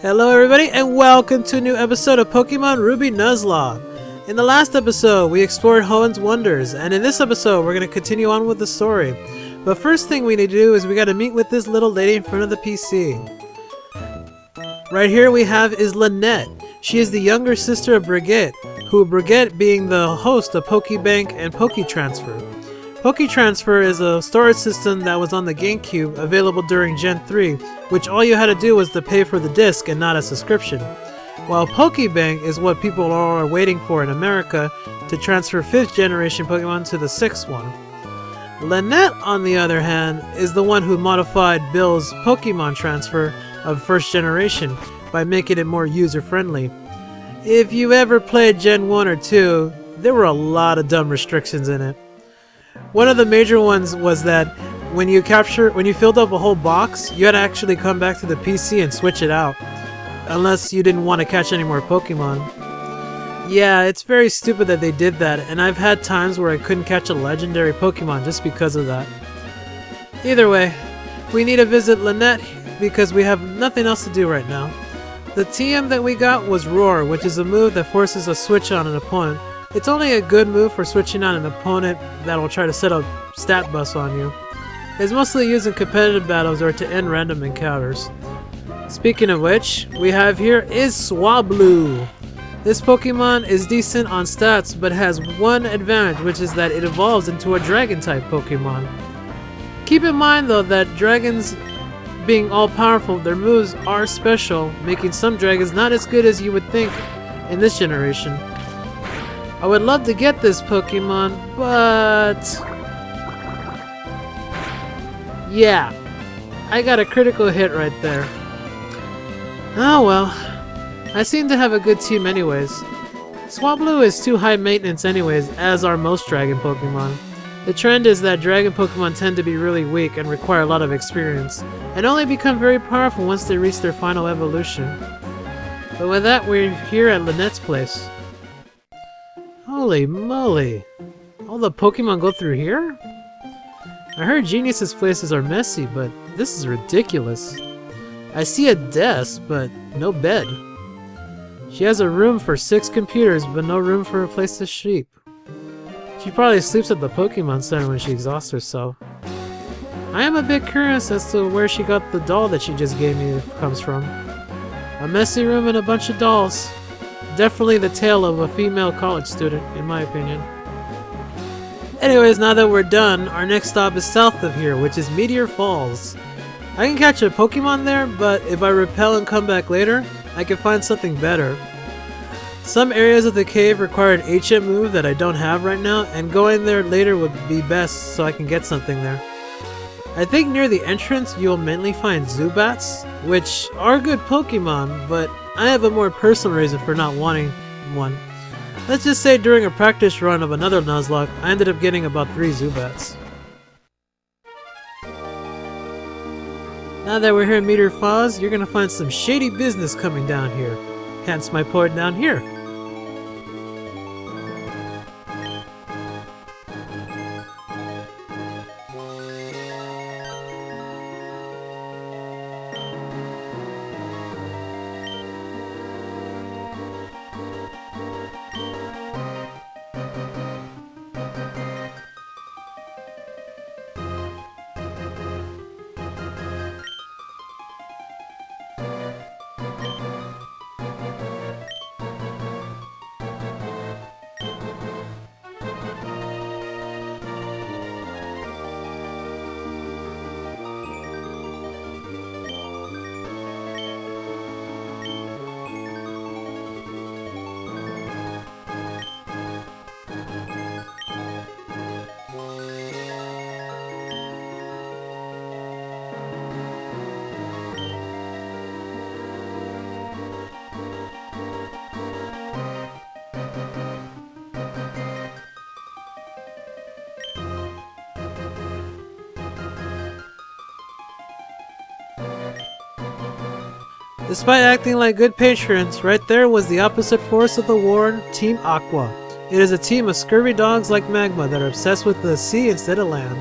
Hello everybody and welcome to a new episode of Pokemon Ruby Nuzlocke. In the last episode we explored Hoenn's wonders, and in this episode we're going to continue on with the story. But first thing we need to do is we got to meet with this little lady in front of the PC. Right here we have is Lynette. She is the younger sister of Brigitte, Brigitte being the host of Pokebank and Poketransfer. Poketransfer is a storage system that was on the GameCube, available during Gen 3, which all you had to do was to pay for the disc and not a subscription. While Pokebank is what people are waiting for in America to transfer 5th generation Pokemon to the 6th one. Lynette, on the other hand, is the one who modified Bill's Pokemon transfer of 1st generation by making it more user-friendly. If you ever played Gen 1 or 2, there were a lot of dumb restrictions in it. One of the major ones was that when you filled up a whole box, you had to actually come back to the PC and switch it out, unless you didn't want to catch any more Pokemon. Yeah, it's very stupid that they did that, and I've had times where I couldn't catch a legendary Pokemon just because of that. Either way, we need to visit Lynette because we have nothing else to do right now. The TM that we got was Roar, which is a move that forces a switch on an opponent. It's only a good move for switching on an opponent that will try to set a stat bus on you. It's mostly used in competitive battles or to end random encounters. Speaking of which, we have here is Swablu. This Pokemon is decent on stats but has one advantage, which is that it evolves into a dragon type Pokemon. Keep in mind though that dragons being all powerful, their moves are special, making some dragons not as good as you would think in this generation. I would love to get this Pokemon, but yeah, I got a critical hit right there. Oh well, I seem to have a good team anyways. Swablu is too high maintenance anyways, as are most dragon Pokemon. The trend is that dragon Pokemon tend to be really weak and require a lot of experience, and only become very powerful once they reach their final evolution. But with that, we're here at Lynette's place. Holy moly! All the Pokemon go through here? I heard Genius's places are messy, but this is ridiculous. I see a desk, but no bed. She has a room for 6 computers, but no room for a place to sleep. She probably sleeps at the Pokemon Center when she exhausts herself. I am a bit curious as to where she got the doll that she just gave me comes from. A messy room and a bunch of dolls. Definitely the tale of a female college student, in my opinion. Anyways, now that we're done, our next stop is south of here, which is Meteor Falls. I can catch a Pokemon there, but if I repel and come back later, I can find something better. Some areas of the cave require an HM move that I don't have right now, and going there later would be best so I can get something there. I think near the entrance you'll mainly find Zubats, which are good Pokemon, but I have a more personal reason for not wanting one. Let's just say during a practice run of another Nuzlocke, I ended up getting about 3 Zubats. Now that we're here in Meteor Falls, you're gonna find some shady business coming down here. Hence my point down here. Despite acting like good patrons, right there was the opposite force of the war, Team Aqua. It is a team of scurvy dogs like Magma that are obsessed with the sea instead of land.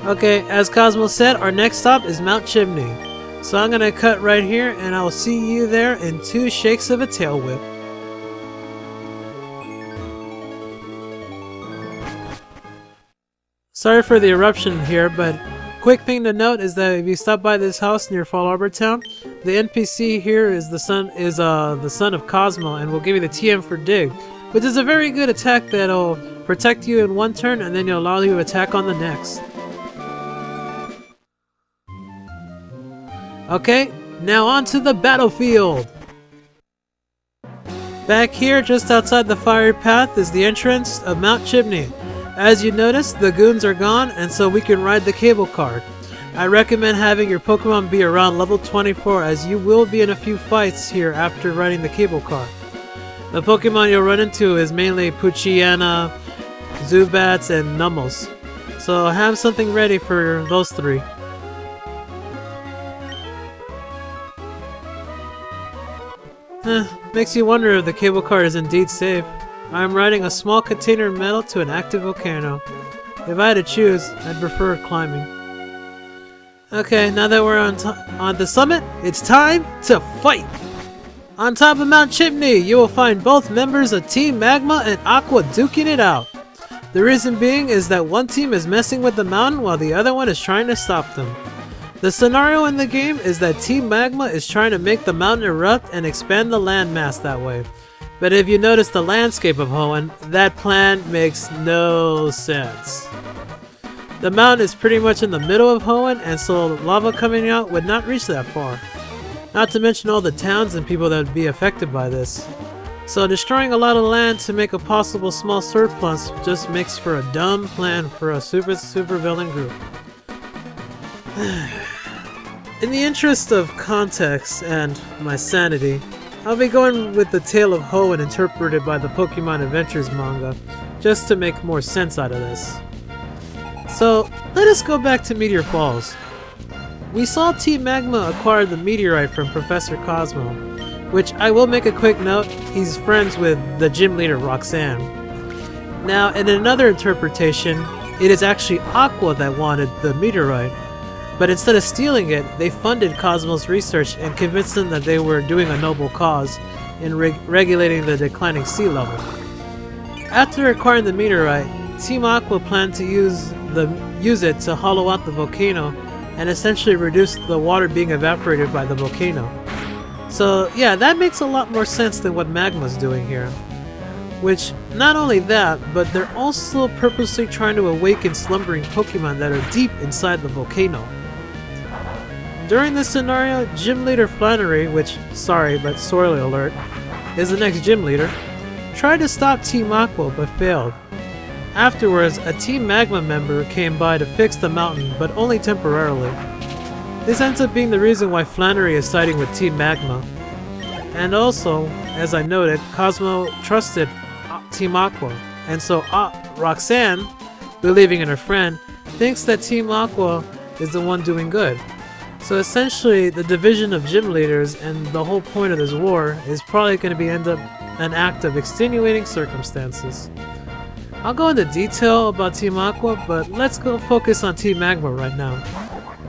Okay, as Cosmo said, our next stop is Mount Chimney. So I'm gonna cut right here and I'll see you there in 2 shakes of a tail whip. Sorry for the eruption here, but quick thing to note is that if you stop by this house near Fall Harbor Town, the NPC here is the son of Cosmo and will give you the TM for dig, which is a very good attack that'll protect you in 1 turn and then it'll allow you to attack on the next. Okay, now on to the battlefield! Back here, just outside the fiery path, is the entrance of Mount Chimney. As you notice, the goons are gone, and so we can ride the cable car. I recommend having your Pokemon be around level 24, as you will be in a few fights here after riding the cable car. The Pokemon you'll run into is mainly Poochyena, Zubats, and Nummels. So have something ready for those 3. Makes you wonder if the cable car is indeed safe. I'm riding a small container of metal to an active volcano. If I had to choose, I'd prefer climbing. Okay, now that we're on the summit, it's time to fight! On top of Mount Chimney, you will find both members of Team Magma and Aqua duking it out. The reason being is that one team is messing with the mountain while the other one is trying to stop them. The scenario in the game is that Team Magma is trying to make the mountain erupt and expand the landmass that way. But if you notice the landscape of Hoenn, that plan makes no sense. The mountain is pretty much in the middle of Hoenn, and so lava coming out would not reach that far. Not to mention all the towns and people that would be affected by this. So destroying a lot of land to make a possible small surplus just makes for a dumb plan for a super villain group. In the interest of context and my sanity, I'll be going with the tale of Hoenn interpreted by the Pokemon Adventures manga, just to make more sense out of this. So, let us go back to Meteor Falls. We saw Team Magma acquire the meteorite from Professor Cosmo, which I will make a quick note, he's friends with the gym leader Roxanne. Now, in another interpretation, it is actually Aqua that wanted the meteorite, but instead of stealing it, they funded Cosmo's research and convinced them that they were doing a noble cause in regulating the declining sea level. After acquiring the meteorite, Team Aqua planned to use it to hollow out the volcano and essentially reduce the water being evaporated by the volcano. So yeah, that makes a lot more sense than what Magma's doing here. Which, not only that, but they're also purposely trying to awaken slumbering Pokemon that are deep inside the volcano. During this scenario, Gym Leader Flannery, which, sorry, but spoiler alert, is the next gym leader, tried to stop Team Aqua but failed. Afterwards, a Team Magma member came by to fix the mountain, but only temporarily. This ends up being the reason why Flannery is siding with Team Magma. And also, as I noted, Cosmo trusted Team Aqua, and so Roxanne, believing in her friend, thinks that Team Aqua is the one doing good. So essentially, the division of gym leaders and the whole point of this war is probably going to end up an act of extenuating circumstances. I'll go into detail about Team Aqua, but let's go focus on Team Magma right now.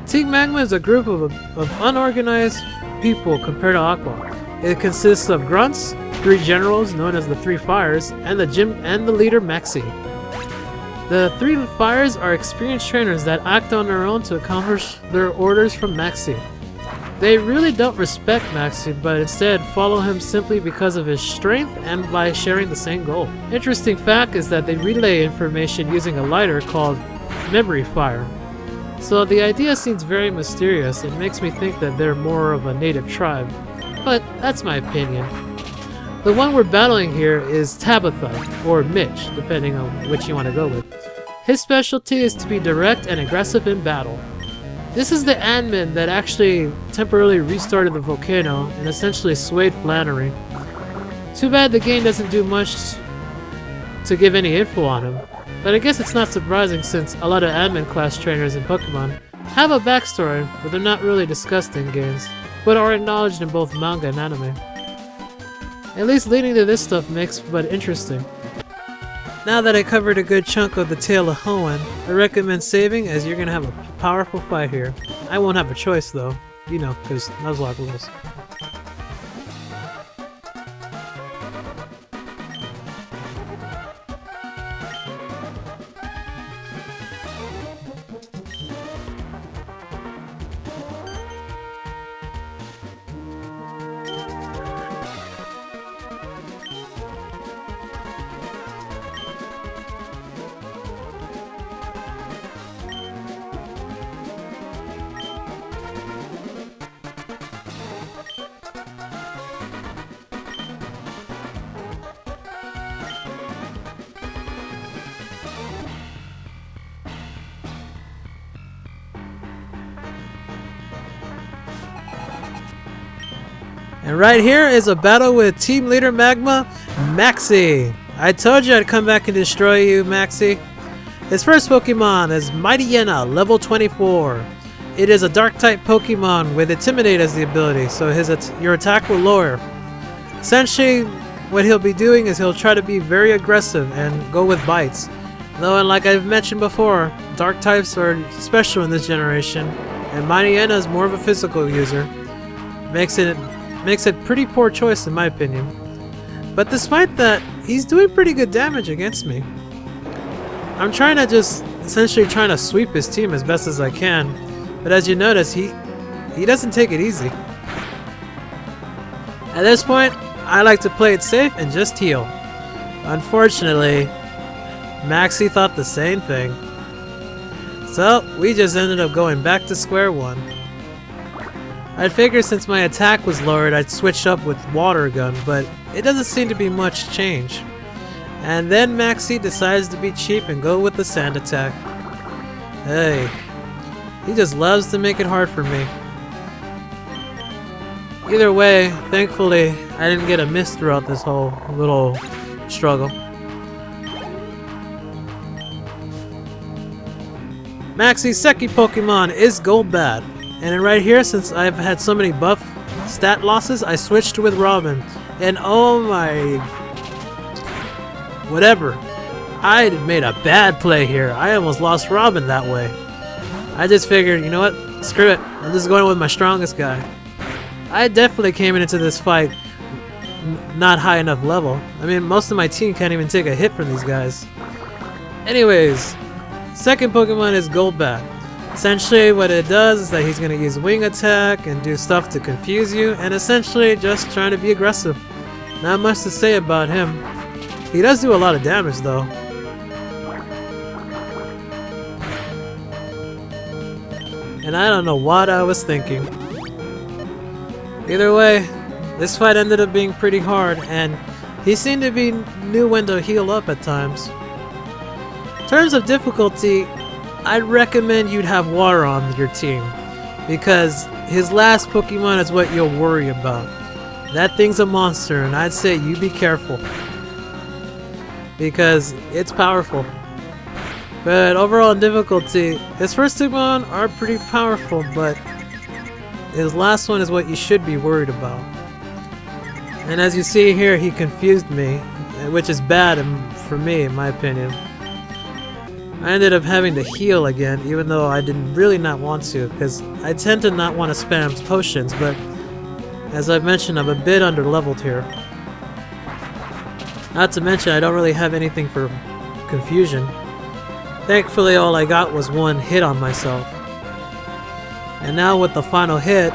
Team Magma is a group of unorganized people compared to Aqua. It consists of grunts, 3 generals known as the 3 Fires, and the leader Maxi. The 3 Fires are experienced trainers that act on their own to accomplish their orders from Maxi. They really don't respect Maxi, but instead follow him simply because of his strength and by sharing the same goal. Interesting fact is that they relay information using a lighter called Memory Fire. So the idea seems very mysterious and makes me think that they're more of a native tribe, but that's my opinion. The one we're battling here is Tabitha, or Mitch, depending on which you want to go with. His specialty is to be direct and aggressive in battle. This is the admin that actually temporarily restarted the volcano and essentially swayed Flannery. Too bad the game doesn't do much to give any info on him, but I guess it's not surprising since a lot of admin class trainers in Pokemon have a backstory, but they're not really discussed in games, but are acknowledged in both manga and anime. At least leading to this stuff makes but interesting. Now that I covered a good chunk of the tail of Hoenn, I recommend saving as you're gonna have a powerful fight here. I won't have a choice though, you know, because Nuzlocke rules. And right here is a battle with Team Leader Magma, Maxi. I told you I'd come back and destroy you, Maxi. His first Pokemon is Mighty Yena, level 24. It is a Dark-type Pokemon with Intimidate as the ability, so your attack will lower. Essentially, what he'll be doing is he'll try to be very aggressive and go with bites. Though, and like I've mentioned before, Dark types are special in this generation, and Mighty Yena is more of a physical user. Makes it pretty poor choice in my opinion. But despite that, he's doing pretty good damage against me. I'm trying to essentially trying to sweep his team as best as I can, but as you notice, he doesn't take it easy. At this point, I like to play it safe and just heal. Unfortunately, Maxi thought the same thing. So, we just ended up going back to square one. I'd figured since my attack was lowered, I'd switch up with Water Gun, but it doesn't seem to be much change. And then Maxi decides to be cheap and go with the Sand attack. Hey, he just loves to make it hard for me. Either way, thankfully, I didn't get a miss throughout this whole little struggle. Maxi's second Pokemon is Golbat. And right here, since I've had so many buff stat losses, I switched with Robin. And oh my... whatever. I made a bad play here. I almost lost Robin that way. I just figured, you know what? Screw it. I'm just going with my strongest guy. I definitely came into this fight not high enough level. I mean, most of my team can't even take a hit from these guys. Anyways, second Pokemon is Golbat. Essentially what it does is that he's going to use Wing Attack and do stuff to confuse you, and essentially just trying to be aggressive. Not much to say about him. He does do a lot of damage though. And I don't know what I was thinking. Either way, this fight ended up being pretty hard, and he seemed to knew when to heal up at times. In terms of difficulty, I'd recommend you'd have Water on your team, because his last Pokemon is what you'll worry about. That thing's a monster, and I'd say you be careful, because it's powerful. But overall in difficulty, his first two Pokemon are pretty powerful, but his last one is what you should be worried about. And as you see here, he confused me, which is bad for me in my opinion. I ended up having to heal again, even though I didn't really not want to, because I tend to not want to spam potions, but as I've mentioned, I'm a bit under-leveled here. Not to mention, I don't really have anything for confusion. Thankfully, all I got was one hit on myself. And now with the final hit,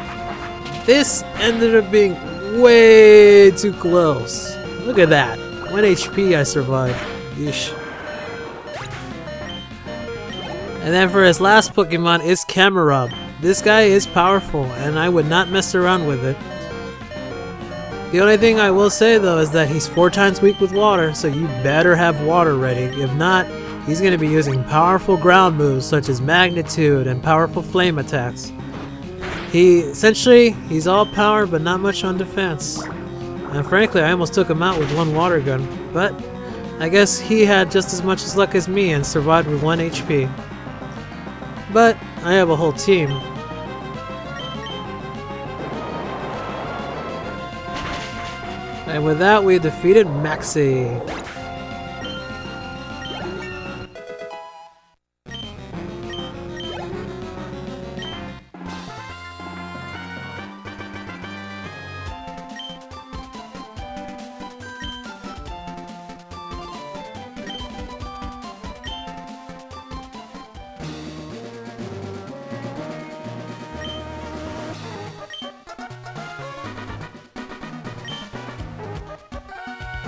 this ended up being way too close. Look at that. 1 HP I survived. Yeesh. And then for his last Pokemon is Camerupt. This guy is powerful, and I would not mess around with it. The only thing I will say though is that he's 4 times weak with water, so you better have water ready. If not, he's going to be using powerful ground moves such as Magnitude and powerful flame attacks. He's all power but not much on defense. And frankly, I almost took him out with 1 water gun, but I guess he had just as much luck as me and survived with 1 HP. But I have a whole team. And with that, we defeated Maxi.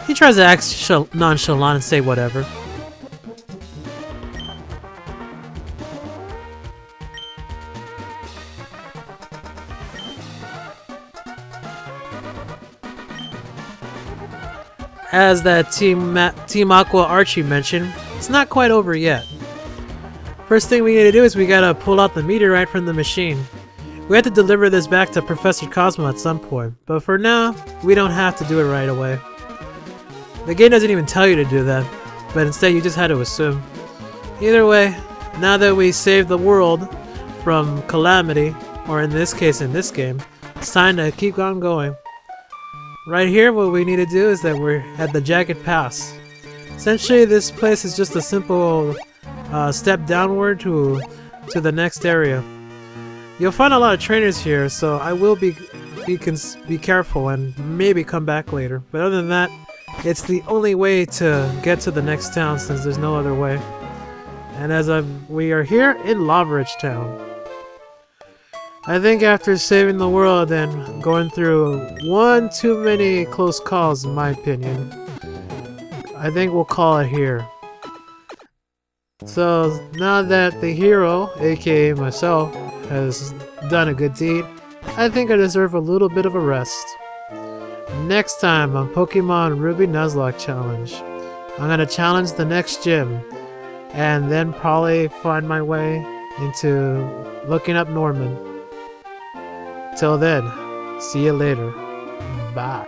He tries to act nonchalant and say whatever. As that Team Aqua Archie mentioned, it's not quite over yet. First thing we need to do is we gotta pull out the meteorite from the machine. We have to deliver this back to Professor Cosmo at some point, but for now, we don't have to do it right away. The game doesn't even tell you to do that, but instead you just had to assume. Either way, now that we saved the world from calamity, or in this case in this game, it's time to keep on going. Right here, what we need to do is that we're at the Jagged Pass. Essentially, this place is just a simple step downward to the next area. You'll find a lot of trainers here, so I will be careful and maybe come back later. But other than that, it's the only way to get to the next town since there's no other way. And we are here in Lavaridge Town. I think after saving the world and going through one too many close calls, in my opinion, I think we'll call it here. So now that the hero, aka myself, has done a good deed, I think I deserve a little bit of a rest. Next time on Pokemon Ruby Nuzlocke Challenge, I'm gonna challenge the next gym and then probably find my way into looking up Norman. Till then, see you later. Bye.